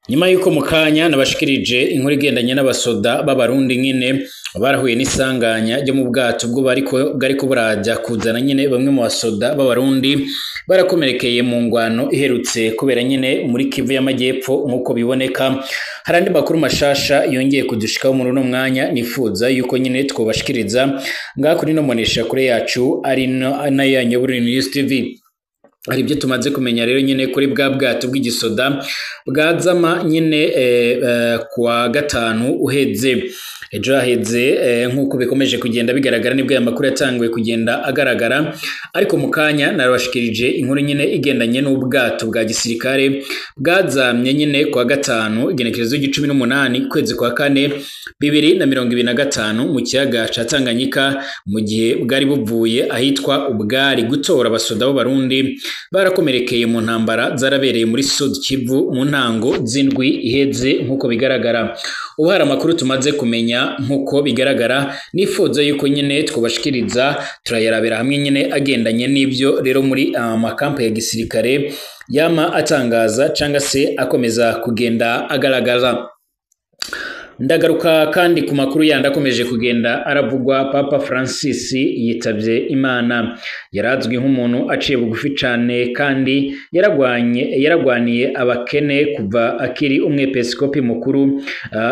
Nyuma yuko mukanya nabashikirije inkuru igendanye n'abasoda b'abarundi nyene barahuye n'isanganya ryo mu bwato bwo bwariko buraja kuzana nyene bamwe mu basoda b'abarundi barakomerekeye mu ngwano iherutse kubera nyene muri Kivu y'Amajyepfo nk'uko biboneka. Hari andi makuru mashasha yongeye kudushikaho muri uno mwanya nifuza yuko nyene twobashikiriza ngaha kuri no monesha kure yacu ari na yanyu Burundi News TV. Hari ibyo tumaze kumenya rero nyene kuri bwa bwato bw'igisoda bwazama nyene kwa gatanu uheze ejo haheze nk'uko bikomeje kugenda bigaragara nibwo aya makuru yatanguye kugenda agaragara, ariko mukanya narabashikirije inkuru nyene igendanye n'ubwato bwa gisirikare bwazamye nyene kwa gatanu igenekerezo g'18 kwezi kwa kane 2025 mu kiyaga ca Tanganyika mu gihe bwari buvuye ahitwa ubwari gutora abasoda b'abarundi barakomerekeye mu ntambara zarabereye muri Sud Kivu mu ntango z'indwi iheze nk'uko bigaragara. Ubu hari amakuru tumaze kumenya nk'uko bigaragara nifuza yuko nyene twobashikiriza turayarabera hamwe nyene agendanye n'ibyo rero muri amakampa ya gisirikare yama atangaza canga se akomeza kugenda agaragaza. Ndagaruka kandi ku makuru yandi akomeje kugenda aravugwa. Papa Francis yitavye Imana. Yarazwi nk'umuntu aciye bugufi cane kandi yaragwaniye abakene kuva akiri umwepiskopi mukuru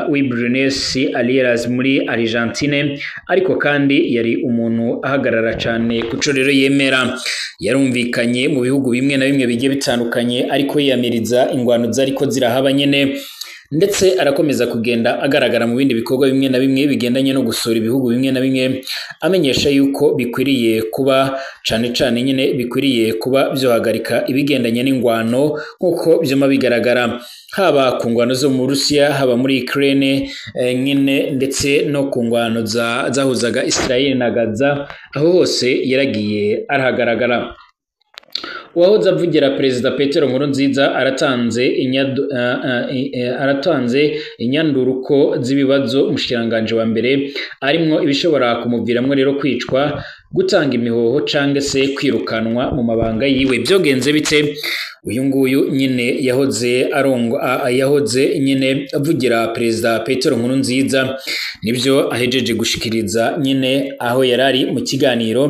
w'i Buenos Aires muri Argentine, ariko kandi yari umuntu ahagarara cane kuco rero yemera. Yarumvikanye mu bihugu bimwe na bimwe bigiye bitandukanye ariko yiyamiriza ingwano zariko zirahaba nyene, ndetse arakomeza kugenda agaragara mu bindi bikorwa bimwe na bimwe bigendanye no gusura ibihugu bimwe na bimwe, amenyesha yuko bikwiriye kuba cane nyene bikwiriye kuba byohagarika ibigendanye n'ingwano nk'uko byoma bigaragara, haba ku ngwano zo mu Rusiya, haba muri Ukraine nyene, ndetse no ku ngwano zahuzaga Israel na Gaza. Aho hose yaragiye arahagaragara. Uwahoze avugira Perezida Petero Nkurunziza aratanze inyanduruko z'ibibazo umushikiranganje wa mbere arimwo ibishobora kumuviramwo rero kwicwa, gutanga imihoho canke se kwirukanwa mu mabanga yiwe. Byogenze bite? Uyu nguyu nyene yahoze nyene avugira Perezida Petero Nkurunziza nivyo ahejeje gushikiriza nyene aho yarari mu kiganiro,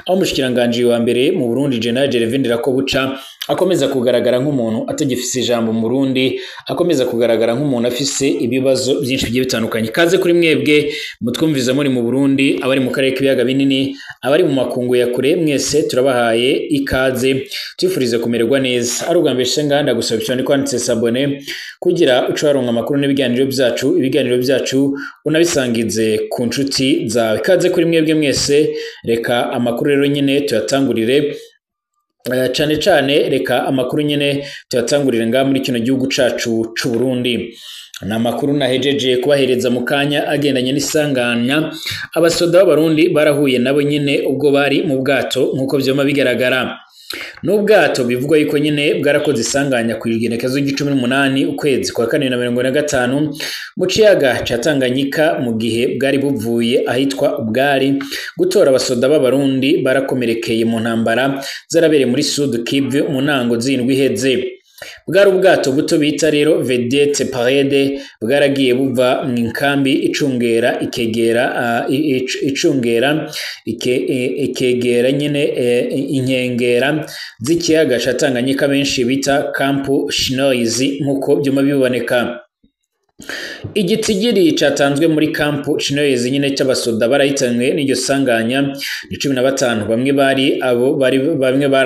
aho umushikiranganje wa mbere mu Burundi General Gervais Ndirakobuca akomeza kugaragara nk'umuntu atagifise ijambo mu Burundi, akomeza kugaragara nk'umuntu afise ibibazo byinshi bigiye bitandukanye. Kaze kuri mwebwe mutwumviza muri mu Burundi, abari mu karere k'ibiyaga binini, abari mu makungu ya kure, mwese turabahaye ikaze, twifurize kumererwa neza. Ari ubwa mbere nganda gusaba cyane kwanditse sabone kugira uco waronka amakuru n'ibiganiro byacu unabisangize ku nshuti zawe. Kaze kuri mwebwe mwese, reka amakuru rero nyene tuyatangurire cane reka amakuru nyene tuyatangurire nga muri kino gihugu cacu c'u Burundi. Na makuru nahejeje kubahereza mu kanya agendanye n'isanganya abasoda b'abarundi barahuye nabo nyene ubwo bari mu bwato nk'uko vyoma bigaragara. N'ubwato bivugwa yuko nyene bwarakoze isanganya ku igenekerezo g'18 ukwezi kwa 2025 mu kiyaga ca Tanganyika mu gihe bwari buvuye ahitwa ubwari gutora abasoda b'abarundi barakomerekeye mu ntambara zarabereye muri Sud Kivu mu ntango z'indwi iheze. Bwari ubwato buto bita rero Vedette Parade, bwaragiye buva mu nkambi ikegera nyene inkengera z'ikiyaga ca Tanganyika benshi bita Camp Chinoizi nk'uko byuma biboneka. Igitigiri catanzwe muri Camp Chinoizi nyene c'abasoda barahitanywe n'iryo sanganya ni 15. Bamwe bari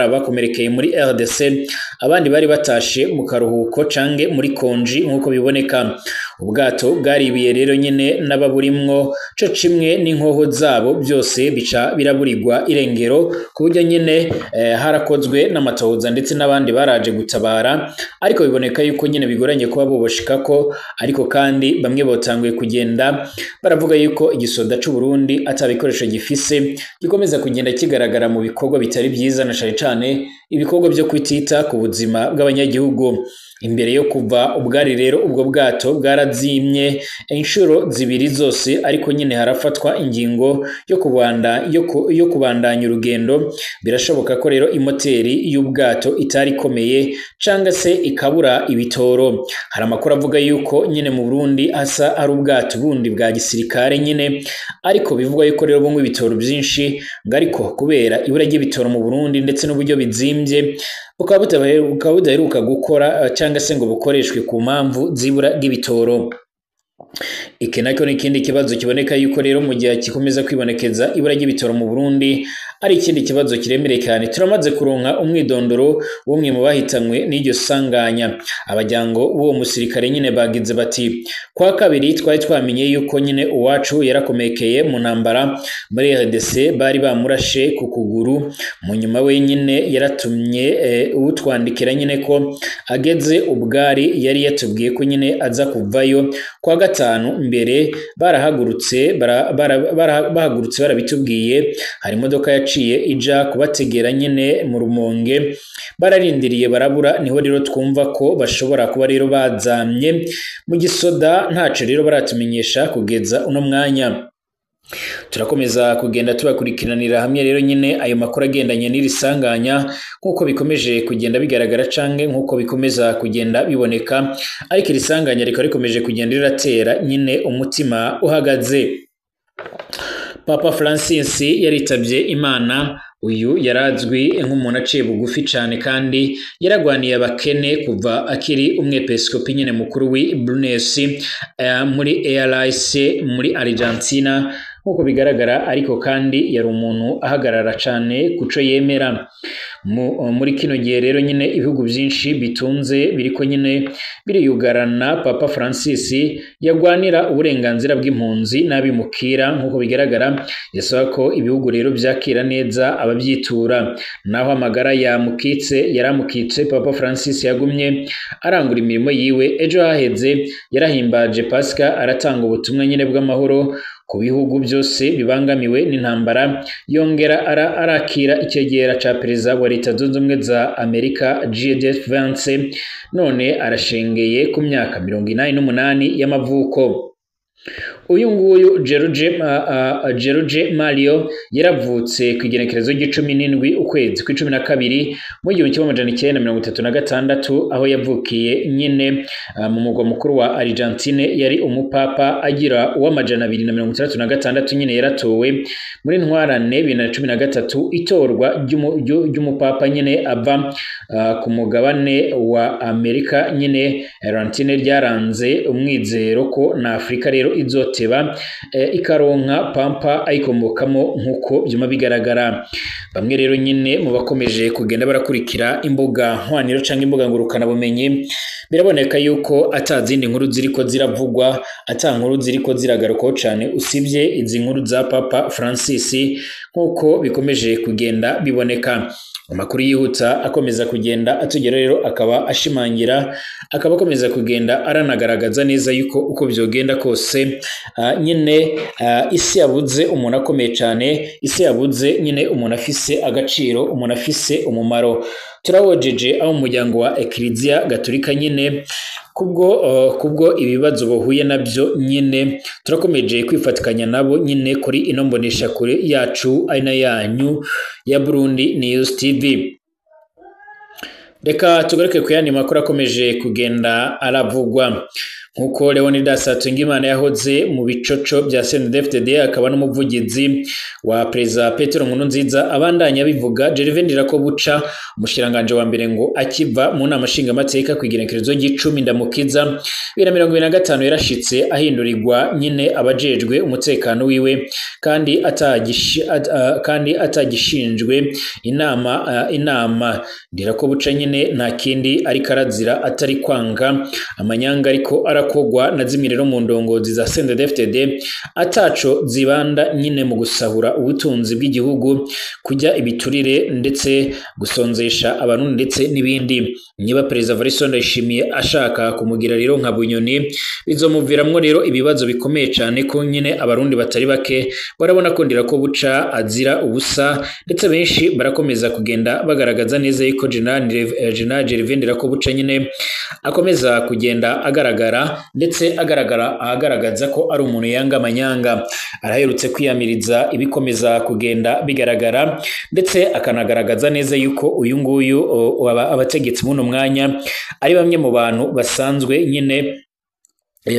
abakomerekeye muri RDC, abandi bari batashe mu karuhuko cange muri konji nk'uko biboneka. Ubwato bwaribiye rero nyene n'ababurimwo co cimwe n'inkoho zabo byose bica biraburirwa irengero, ku buryo nyene harakozwe n'amatohoza ndetse n'abandi baraje gutabara, ariko biboneka yuko nyene bigoranye kuba boboshikako. Ariko kandi bamwe botanguye kugenda baravuga yuko igisoda c'u Burundi atabikoresho gifise gikomeza kugenda kigaragara mu bikorwa bitari byiza, na cane ibikorwa byo kwitita ku buzima bw'abanyagihugu. Imbere yo kuva ubwari rero ubwo bwato bwarazimye inshuro zibiri zose, ariko nyine harafatwa ingingo yo kubandanya urugendo. Birashoboka ko rero imoteri y'ubwato itari ikomeye canga se ikabura ibitoro. Hari amakuru avuga yuko nyine mu Burundi hasa ari ubwato bundi bwa gisirikare nyine, ariko bivugwa yuko rero bumwe ibitoro byinshi ariko kubera ibura ry'ibitoro mu Burundi ndetse n'uburyo bizimvye bukaba budaheruka gukora cyangwa se ngo bukoreshwe ku mpamvu zibura ry'ibitoro. Iki nacyo ni ikindi kibazo kiboneka yuko rero mu gihe kikomeza kwibonekeza ibura ry'ibitoro mu Burundi ari ikindi kibazo kiremereye cyane. Turamaze kuronka umwidondoro w'umwe mu bahitanywe n'iryo sanganya. Abajyango b'uwo musirikare nyine bagize bati kwa kabiri twari twamenye yuko nyine uwacu yarakomekeye mu ntambara muri RDC, bari bamurashe ku kuguru. Mu nyuma we nyine yaratumye utwandikira nyine ko ageze ubwari yari yatubwiye ko nyine aza kuvayo kwa gatanu mbere bahagurutse barabitubwiye. Hari imodoka yaciye ija kubategera nyine mu Rumonge, bararindiriye barabura. Niho rero twumva ko bashobora kuba rero bazamye mu gisoda, ntaco rero baratumenyesha kugeza uno mwanya. Turakomeza kugenda tubakurikiranira hamwe rero nyine ayo makuru agendanye n'iri sanganya nkuko bikomeje kugenda bigaragara canke nkuko bikomeza kugenda biboneka, ariko iri sanganya rikaba rikomeje kugenda riratera nyine umutima uhagaze. Papa Francis yaritavye Imana. Uyu yarazwi nk'umuntu aciye bugufi cyane kandi yaragwaniye abakene kuva akiri umwepiskopi nyine mukuru w'i Buenos muri ALS muri Argentina nkuko bigaragara, ariko kandi yari umuntu ahagarara cyane kuco yemera. Muri kino gihe rero nyine ibihugu byinshi bitunze biriko nyine biriyugarana. Papa Francis yagwanira uburenganzira bw'impunzi n'abimukira nkuko bigaragara, yasaba ko ibihugu rero byakira neza ababyitura. Naho amagara yaramukitse, Papa Francis yagumye arangura imirimo yiwe. Ejo haheze yarahimbaje Pasika, aratanga ubutumwa nyine bw'amahoro ku bihugu byose bibangamiwe n'intambara. Yongera arakira icyegera ca perezida wa Leta Zunze Ubumwe za Amerika J.D. Vance, none arashengeye ku myaka 88 y'amavuko. Uyu nguyu George Mario yaravutse ku igenekerezo ry'I17 ukwezi kw'I12 mu 1936, aho yavukiye nyine mu mugwa mukuru wa Argentine. Yari umupapa agira uw'amajana 236 nyine yaratowe muri ntwarane 2013. Itorwa ry'umupapa nyine ava ku mugabane wa Amerika nyine Argentine ryaranze umwizero ko na Afrika rero izoteba ikaronka pampa ayikomokamo nkuko byuma bigaragara. Bamwe rero nyine mu bakomeje kugenda barakurikira imbuga nkwanyiro cyangwa imbuga ngurukana bumenyi, biraboneka yuko atazindi nkuru ziriko ziravugwa, nkuru ziriko ziragarukaho cyane usibye izi nkuru za Papa Francis nkuko bikomeje kugenda biboneka. Amakuru yihuta akomeza kugenda atugera rero akaba ashimangira, akaba akomeza kugenda aranagaragaza neza yuko uko byogenda kose nyine isi yabuze umuntu akomeye cyane, isi yabuze nyine umuntu afise agaciro, umuntu afise umumaro. Turawojeje aho umuryango wa Eklezia Gatolika nyine kubwo ibibazo bahuye nabyo nyine turakomeje kwifatikanya nabo nyine kuri ino mbonesha kure yacu aina yanyu ya Burundi News TV. Reka tugaruke ku yandi makuru akomeje kugenda aravugwa. Nkuko Leonidas Hatungimana yahoze mu bicoco bya CNDD-FDD akaba n'umuvugizi wa Perezida Petero Nkurunziza abandanya bivuga, Gervais Ndirakobuca umushiranganje wa mbere ngo akiva mu nama nshingamateka ku igenekerezo ry'I10 Ndamukiza 2025 yarashitse ahindurirwa nyine abajejwe umutekano wiwe kandi atagishinjwe inama. Ndirakobuca nyine nta kindi ariko arazira atari kwanga amanyanga ariko birakogwa na zimwe rero mu ndongozi za CNDD-FDD ataco zibanda nyine mu gusahura ubutunzi bw'igihugu, kujya ibiturire ndetse gusonzesha abantu ndetse n'ibindi. Niba Perezida Evariste Ndayishimiye ashaka kumugira rero nka Bunyoni, bizomuviramwo rero ibibazo bikomeye cyane ko nyine abarundi batari bake barabona ko Ndirakobuca azira ubusa, ndetse benshi barakomeza kugenda bagaragaza neza yuko General Gervais Ndirakobuca nyine akomeza kugenda agaragara, ndetse agaragaza ko ari umuntu yanga amanyanga. Araherutse kwiyamiriza ibikomeza kugenda bigaragara, ndetse akanagaragaza neza yuko uyu nguyu abategetsi muno mwanya ari bamwe mu bantu basanzwe nyine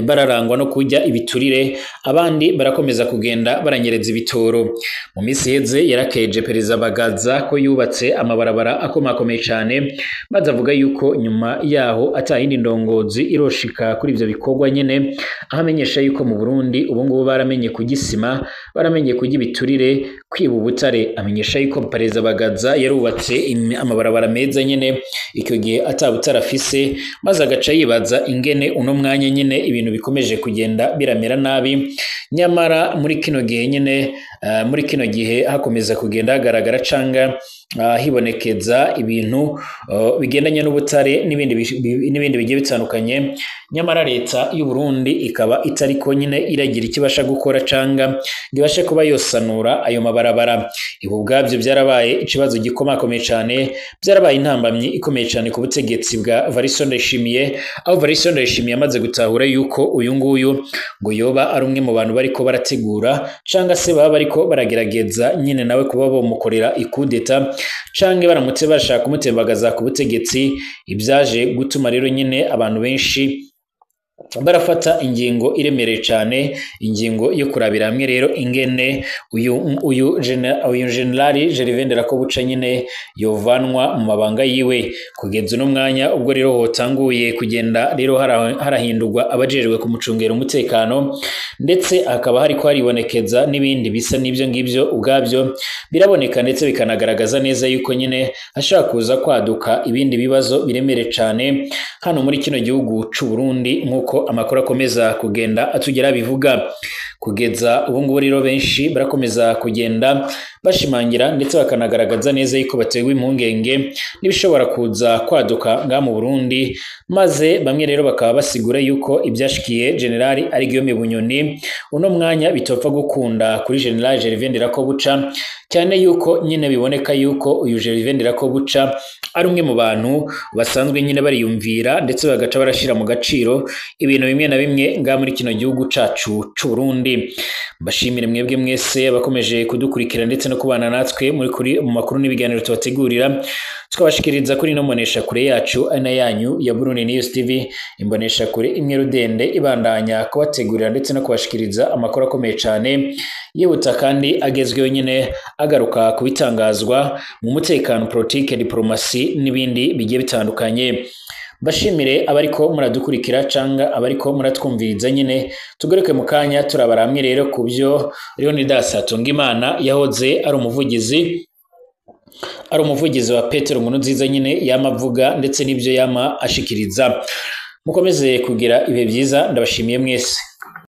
bararangwa no kujya ibiturire, abandi barakomeza kugenda baranyereza ibitoro. Mu minsi heze yarakeje Perezida Bagaza ko yubatse amabarabara akomakomeye cyane, maze avuga yuko nyuma yaho atahindi ndongozi iroshika kuri ivyo bikorwa nyene, aho amenyesha yuko mu Burundi ubu ngubu baramenye kugisima, baramenye kujya ibiturire, kwiba ubutare. Amenyesha yuko Perezida Bagaza yarubatse amabarabara meza nyene icyo gihe atabutarafise, maze agaca yibaza ingene uno mwanya nyene ibintu bikomeje kugenda biramera nabi. Nyamara muri kino gihe nyene muri kino gihe hakomeza kugenda hagaragara canga hibonekeza ibintu bigendanye n'ubutare n'ibindi bigiye bitandukanye. Nyamara leta y'u Burundi ikaba itariko nyine iragira ikibasha gukora canga ngibashe kuba yosanura ayo mabarabara. Ibu bwabyo byarabaye ikibazo gikomakomeye cyane, byarabaye intambamyi ikomeye cyane ku butegetsi bwa Evariste Ndayishimiye, aho Evariste Ndayishimiye amaze gutahura yuko uyu nguyu ngo yoba ari umwe mu bantu bariko barategura canga se baba bariko baragerageza nyine nawe kuba bomukorera ikudeta, canke baramutse bashaka kumutembagaza ku butegetsi. Ibyaje gutuma rero nyine abantu benshi barafata ingingo iremereye cyane, ingingo yo kurabira hamwe rero ingene uyu General Gervais Ndirakobuca nyine yovanwa mu mabanga yiwe. Kugeza uno mwanya ubwo rero hotanguye kugenda rero harahindurwa abajejwe kumucungera umutekano, ndetse hakaba hariko haribonekeza n'ibindi bisa n'ibyo ngibyo ubwabyo biraboneka, ndetse bikanagaragaza neza yuko nyine hashaka kuza kwaduka ibindi bibazo biremereye cyane hano muri kino gihugu c'u Burundi, nkuko amakuru akomeza kugenda atugera bivuga. Kugeza ubu ngubu rero benshi barakomeza kugenda bashimangira ndetse bakanagaragaza neza yuko batewe impungenge n'ibishobora kuza kwaduka nga mu Burundi, maze bamwe rero bakaba basigura yuko ibyashikiye General ari Guillaume Bunyoni uno mwanya bitopfa gukunda kuri General Gervais Ndirakobuca, cyane yuko nyine biboneka yuko uyu Gervais Ndirakobuca ari umwe mu bantu basanzwe nyine bariyumvira ndetse bagaca barashira mu gaciro ibintu bimwe na bimwe nga muri kino gihugu cacu c'u Burundi. Mbashimire mwebwe mwese bakomeje kudukurikira ndetse no kubana natwe muri mu makuru n'ibiganiro tubategurira, tukabashikiriza kuri no mbonesha kure yacu ana yanyu ya Burundi News TV, imbonesha kure imwe rudende ibandanya kubategurira ndetse no kubashikiriza amakuru akomeye cyane yihuta kandi agezweho nyine agaruka kubitangazwa mu mutekano, politike, diplomasi n'ibindi bigiye bitandukanye. Bashimire abariko muradukurikira canga abariko muratwumviriza nyine, tugaruke mu kanya turabaramwe rero kubyo Leonidas Hatungimana yahoze ari umuvugizi wa Petero Nkurunziza nyine yamavuga ndetse n'ibyo yama ashikiriza. Mukomeze kugira ibihe byiza, ndabashimiye mwese.